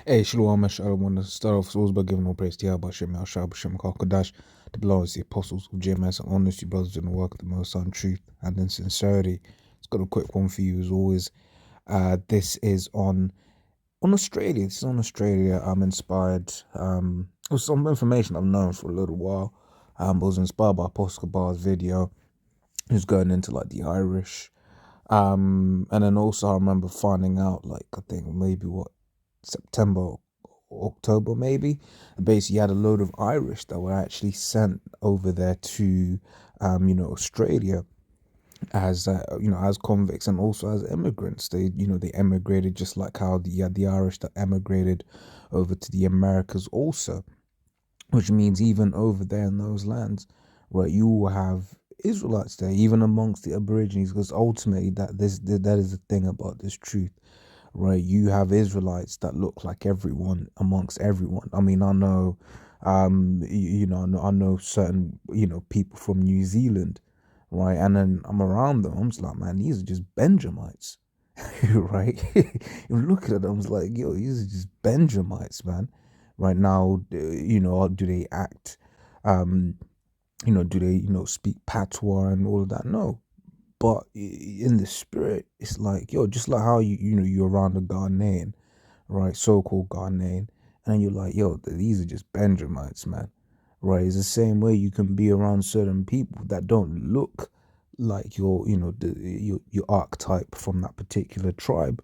Hey, Shalom, I want to start off always by giving all praise to Yahweh Shem Yahshua B'Shem Kakadash, the beloved the apostles of GMS, and honest you brothers in the work of the Most High in truth and in sincerity. It's got a quick one for you as always. This is on Australia. This is on Australia. I'm inspired. With some information I've known for a little while. But was inspired by Apostle Bar's video. Who's going into like the Irish. And then also I remember finding out like I think maybe September, October maybe. Basically, you had a load of Irish that were actually sent over there to, Australia as as convicts and also as immigrants. They emigrated just like how you had the Irish that emigrated over to the Americas also, which means even over there in those lands, right, you will have Israelites there, even amongst the Aborigines, because ultimately that is the thing about this truth, right? You have Israelites that look like everyone amongst everyone. I mean, I know, I know certain, people from New Zealand, right? And then I'm around them. I'm just like, man, these are just Benjamites, right? You're looking at them, it's like, yo, these are just Benjamites, man. Right now, do they act, um, do they, speak patois and all of that? No, but in the spirit, it's like, yo, just like how you're around a Ghanaian, right? So-called Ghanaian, and you're like, yo, these are just Benjamites, man. Right? It's the same way you can be around certain people that don't look like your archetype from that particular tribe,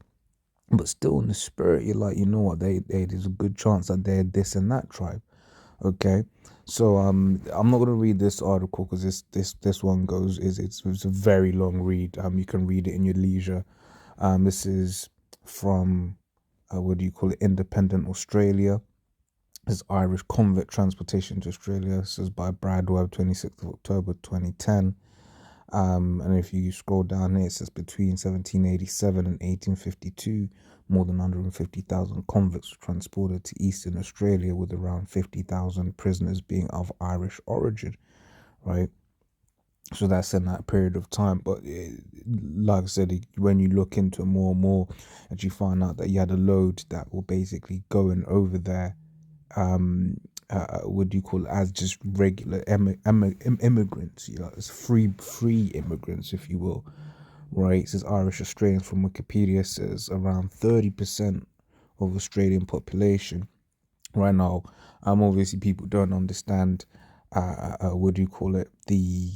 but still in the spirit, you're like, you know what, there's a good chance that they're this and that tribe. Okay, so I'm not gonna read this article because this one goes is it's a very long read. You can read it in your leisure. This is from what do you call it? Independent Australia. This Irish convict transportation to Australia. This is by Brad Webb, 26th of October 2010. And if you scroll down here, it says between 1787 and 1852, more than 150,000 convicts were transported to Eastern Australia, with around 50,000 prisoners being of Irish origin, right? So that's in that period of time. But like I said, when you look into it more and more, and you find out that you had a load that were basically going over there, what do you call it, as just regular immigrants, as free immigrants, if you will, right? It says Irish Australians from Wikipedia says around 30% of Australian population right now. Obviously people don't understand, what do you call it, the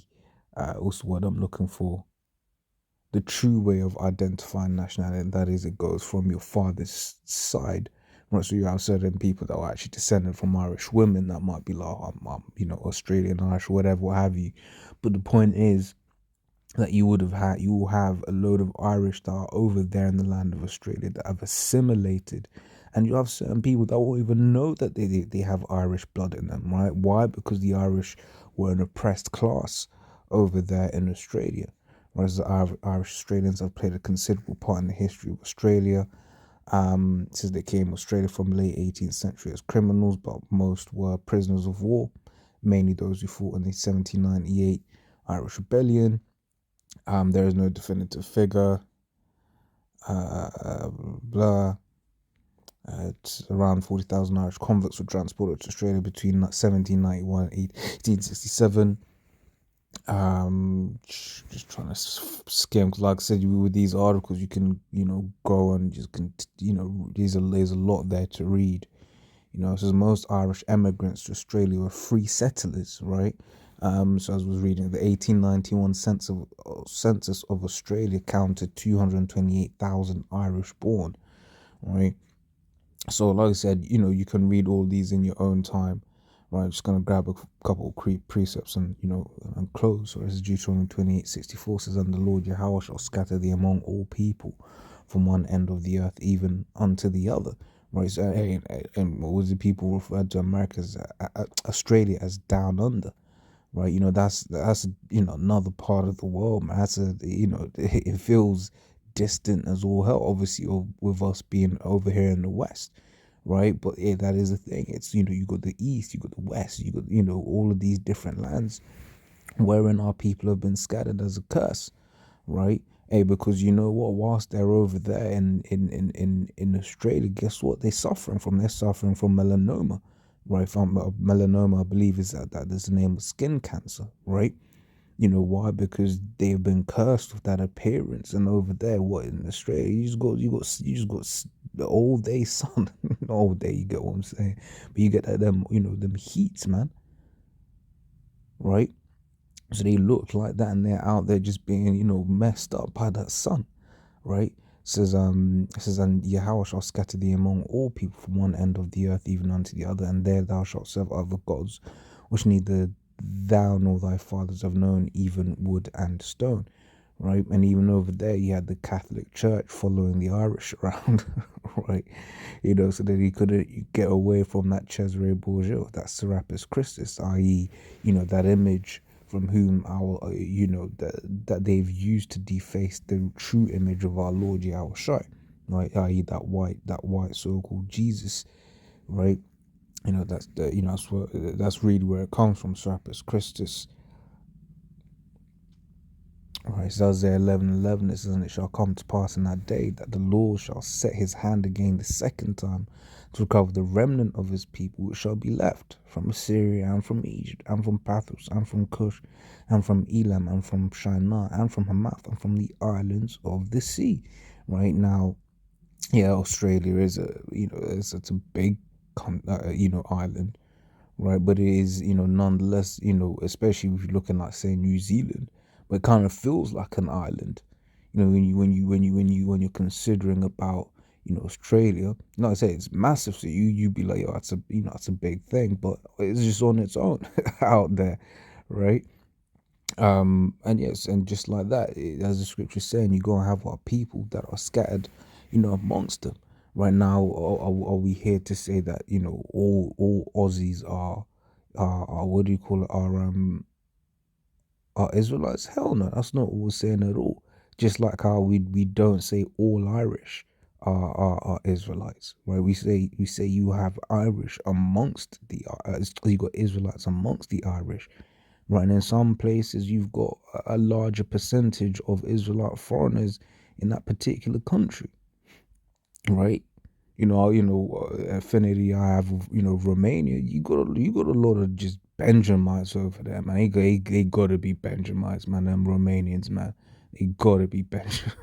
what's the word I'm looking for, the true way of identifying nationality, and that is it goes from your father's side. Right, so you have certain people that are actually descended from Irish women that might be like, Australian, Irish, whatever, what have you. But the point is that you will have a load of Irish that are over there in the land of Australia that have assimilated, and you have certain people that won't even know that they have Irish blood in them, right? Why? Because the Irish were an oppressed class over there in Australia, whereas the Irish Australians have played a considerable part in the history of Australia. Since they came to Australia from late 18th century as criminals, but most were prisoners of war, mainly those who fought in the 1798 Irish Rebellion. There is no definitive figure. Blah. It's around 40,000 Irish convicts were transported to Australia between 1791 and 1867. Just trying to skim, because like I said, with these articles you can go and just there's a lot there to read. It says most Irish emigrants to Australia were free settlers, right? So as I was reading, the 1891 census of Australia counted 228,000 Irish born, right? So like I said, you can read all these in your own time, right? I'm just gonna grab a couple of precepts and close. So this is Deuteronomy 28:64 says, "And the Lord Yahweh shall scatter thee among all people, from one end of the earth even unto the other." Right? So, and what was the people referred to America as Australia as down under? Right? That's another part of the world, man. That's it feels distant as all hell, obviously, with us being over here in the West, right? But yeah, that is the thing. It's you got the East, you got the West, you got all of these different lands wherein our people have been scattered as a curse, right? Hey, because you know what? Whilst they're over there in Australia, guess what? They're suffering from. They're suffering from melanoma, right? From melanoma, I believe that is the name of skin cancer, right? You know why? Because they've been cursed with that appearance. And over there, what in Australia, you just got the all day sun, all day. You get what I'm saying? But you get that them heats, man, right? So they look like that, and they're out there just being messed up by that sun, right? It says and Yahweh shall scatter thee among all people from one end of the earth even unto the other, and there thou shalt serve other gods, which neither thou nor thy fathers have known, even wood and stone. Right, and even over there, you had the Catholic Church following the Irish around, right? So that he couldn't get away from that Cesare Borgia, that Serapis Christus, i.e., that image from whom that they've used to deface the true image of our Lord Yahushua, right? I.e., that white so-called Jesus, right? That's really where it comes from, Serapis Christus. Right, so Isaiah 11:11, it says, and it shall come to pass in that day that the Lord shall set his hand again the second time to recover the remnant of his people which shall be left from Assyria and from Egypt and from Pathros and from Cush and from Elam and from Shinar and from Hamath and from the islands of the sea. Right now, yeah, Australia is it's a big island, right? But it is, nonetheless, especially if you're looking like say New Zealand, but it kind of feels like an island, when you're considering about, Australia. Like I say, it's massive, so you'd be like, yo, that's a big thing, but it's just on its own out there, right? And yes, and just like that, as the scripture is saying, you're gonna have our people that are scattered, amongst them. Right now, are we here to say that all Aussies are what do you call it? Are Israelites? Hell no, that's not what we're saying at all. Just like how we don't say all Irish are Israelites, right? We say you have Irish amongst you got Israelites amongst the Irish, right? And in some places, you've got a larger percentage of Israelite foreigners in that particular country, right? Affinity I have with, Romania. You got a lot of just Benjamites over there, man. They gotta be Benjamites, man. Them Romanians, man. They gotta be Benjamites.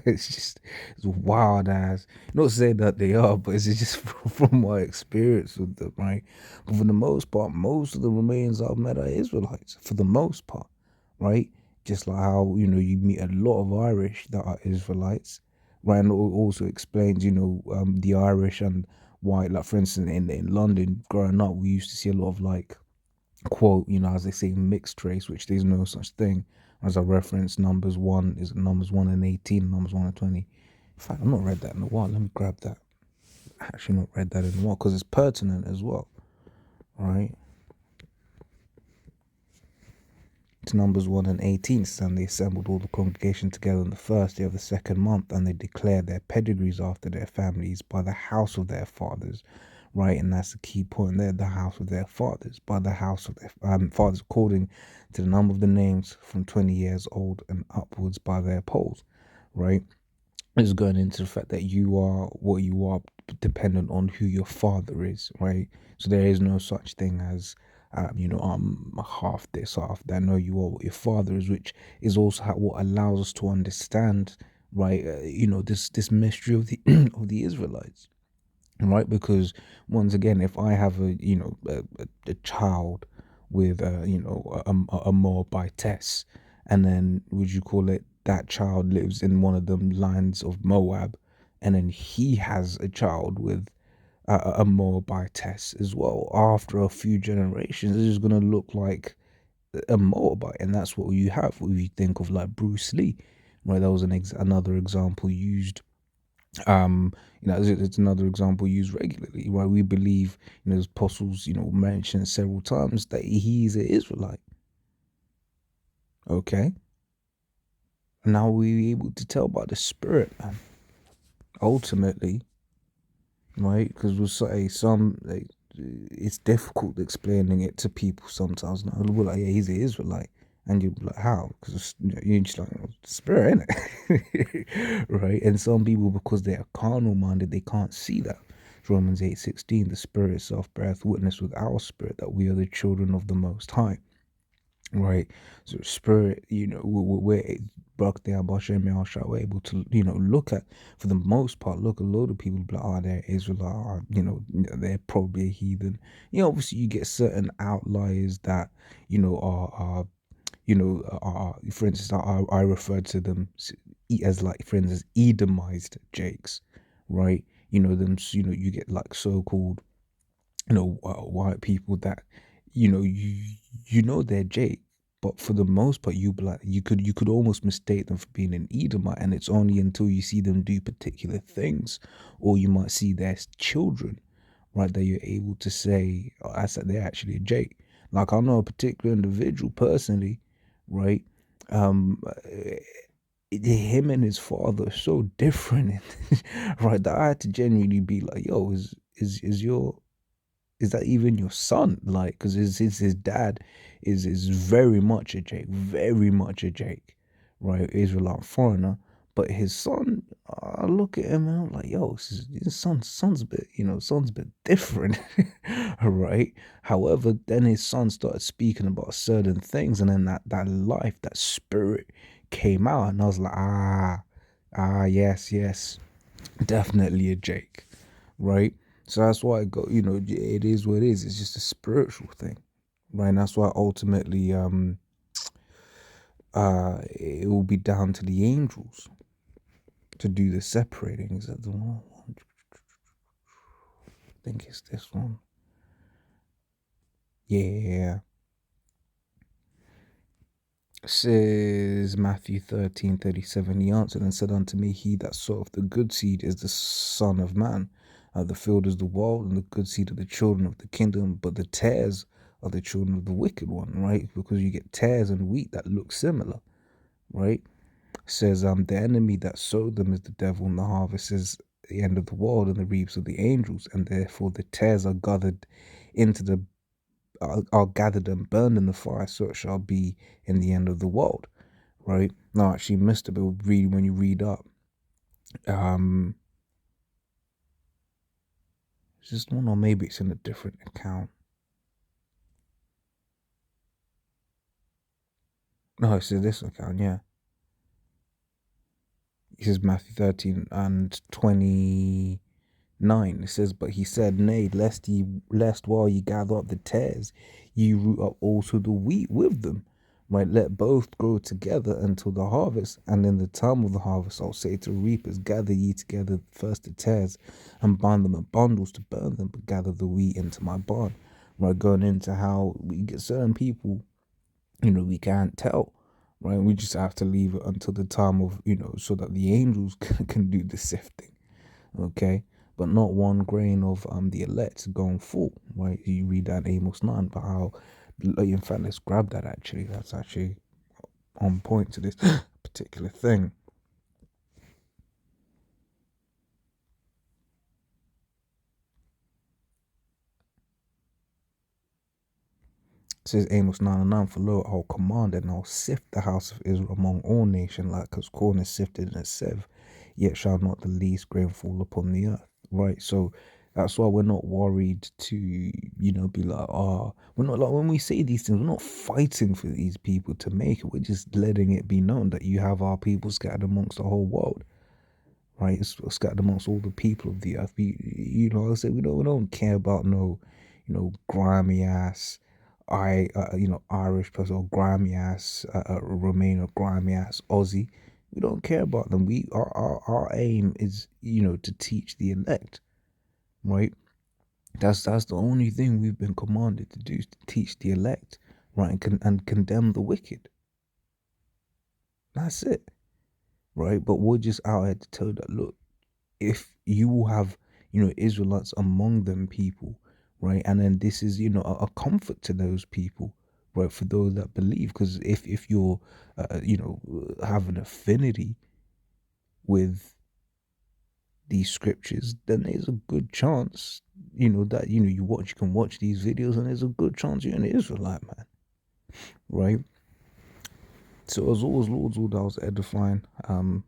It's wild ass. Not saying that they are, but it's just from my experience with them, right? But for the most part, most of the Romanians I've met are Israelites, for the most part, right? Just like how you meet a lot of Irish that are Israelites. Ryan also explains, the Irish and why, like for instance, in London, growing up, we used to see a lot of like quote, as they say, mixed race, which there's no such thing. As I reference, numbers 1 and 18, numbers 1 and 20. In fact, I've not read that in a while. Let me grab that. I actually not read that in a while because it's pertinent as well, right? To Numbers 1 and 18, and they assembled all the congregation together on the first day of the second month, and they declared their pedigrees after their families by the house of their fathers, right? And that's the key point there, the house of their fathers, by the house of their fathers, according to the number of the names from 20 years old and upwards by their polls, right? Is going into the fact that you are what you are dependent on who your father is, right? So there is no such thing as half this, half that. No, you are what your father is, which is also what allows us to understand, right? This mystery of the of the Israelites, right? Because once again, if I have a child with a Moabitess, and then would you call it that child lives in one of them lands of Moab, and then he has a child with a Moabitess as well. After a few generations, it's just gonna look like a Moabite, and that's what you have when you think of like Bruce Lee, right? That was another example used. It's another example used regularly, right? We believe, the apostles, mentioned several times that he's an Israelite. Okay, now we're able to tell by the Spirit, man. Ultimately, right? Because we'll say it's difficult explaining it to people sometimes. Now we're like, yeah, he's an Israelite. And you're like, how? Because you're just like, spirit, innit? Right? And some people, because they are carnal minded, they can't see that. Romans 8:16, the Spirit itself beareth witness with our spirit that we are the children of the Most High. Right? So spirit, we're we're able to, look at, for the most part, look, a load of people be like, oh, they're Israelite, or, they're probably a heathen. Obviously you get certain outliers that, are for instance, I refer to them as, like, for instance, Edomized Jakes, right? You get like so-called, white people that, they're Jake, but for the most part, you could almost mistake them for being an Edomite, and it's only until you see them do particular things, or you might see their children, right, that you're able to say, oh, I said they're actually a Jake. Like, I know a particular individual personally, right? Um, Him and his father are so different, right? That I had to genuinely be like, yo, is that even your son? Like, because his dad is very much a Jake, very much a Jake, right? Israelite foreigner, but his son, I look at him and I'm like, yo, his son's a bit, son's a bit different, right? However, then his son started speaking about certain things, and then that life, that spirit came out, and I was like, yes, yes, definitely a Jake, right? So that's why I go, it is what it is. It's just a spiritual thing, right? And that's why ultimately, it will be down to the angels to do the separating. Is that the one? I think it's this one. Yeah. Says Matthew 13:37. He answered and said unto me, he that soweth the good seed is the Son of Man. The field is the world, and the good seed of the children of the kingdom, but the tares are the children of the wicked one, right? Because you get tares and wheat that look similar, right? Says the enemy that sowed them is the devil, and the harvest is the end of the world, and the reaps of the angels, and therefore the tares are gathered into the are gathered and burned in the fire, so it shall be in the end of the world, right? No, I actually missed it, but read when you read up. Is this one, or maybe it's in a different account? No, it's in this account, yeah. It says Matthew 13:29. It says, but he said, nay, lest while ye gather up the tares, ye root up also the wheat with them. Right, let both grow together until the harvest, and in the time of the harvest I'll say to reapers, gather ye together first the tares, and bind them in bundles to burn them, but gather the wheat into my barn. Right, going into how we get certain people, we can't tell, right? We just have to leave it until the time of, so that the angels can do the sifting, okay? But not one grain of the elect going full, right? You read that in Amos 9, but how, in fact, let's grab that actually. That's actually on point to this particular thing. It says Amos 9:9, for lo, I'll command and I'll sift the house of Israel among all nations, like as corn is sifted in a sieve, yet shall not the least grain fall upon the earth. Right? So that's why we're not worried to, be like, we're not, like, when we say these things, we're not fighting for these people to make it. We're just letting it be known that you have our people scattered amongst the whole world. Right? It's scattered amongst all the people of the earth. I say we don't care about no, grimy ass, Irish person, or grimy ass, Remain, or grimy ass Aussie. We don't care about them. Our aim is, to teach the elect, right? That's the only thing we've been commanded to do, is to teach the elect, right, and condemn the wicked. That's it, right? But we're just out here to tell that, look, if you will have, Israelites among them people, right, and then this is, a comfort to those people, right, for those that believe, because if you're, have an affinity with these scriptures, then there's a good chance, that, you can watch these videos, and there's a good chance you're an Israelite, man, right? So as always, Lord's all that was edifying. And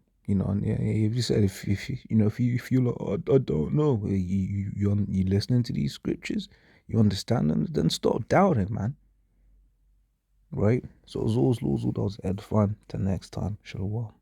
yeah, if you said if you feel like, I don't know, you listening to these scriptures, you understand them, then stop doubting, man. Right? So as always, Lord's all that was edifying. Till next time, shalom.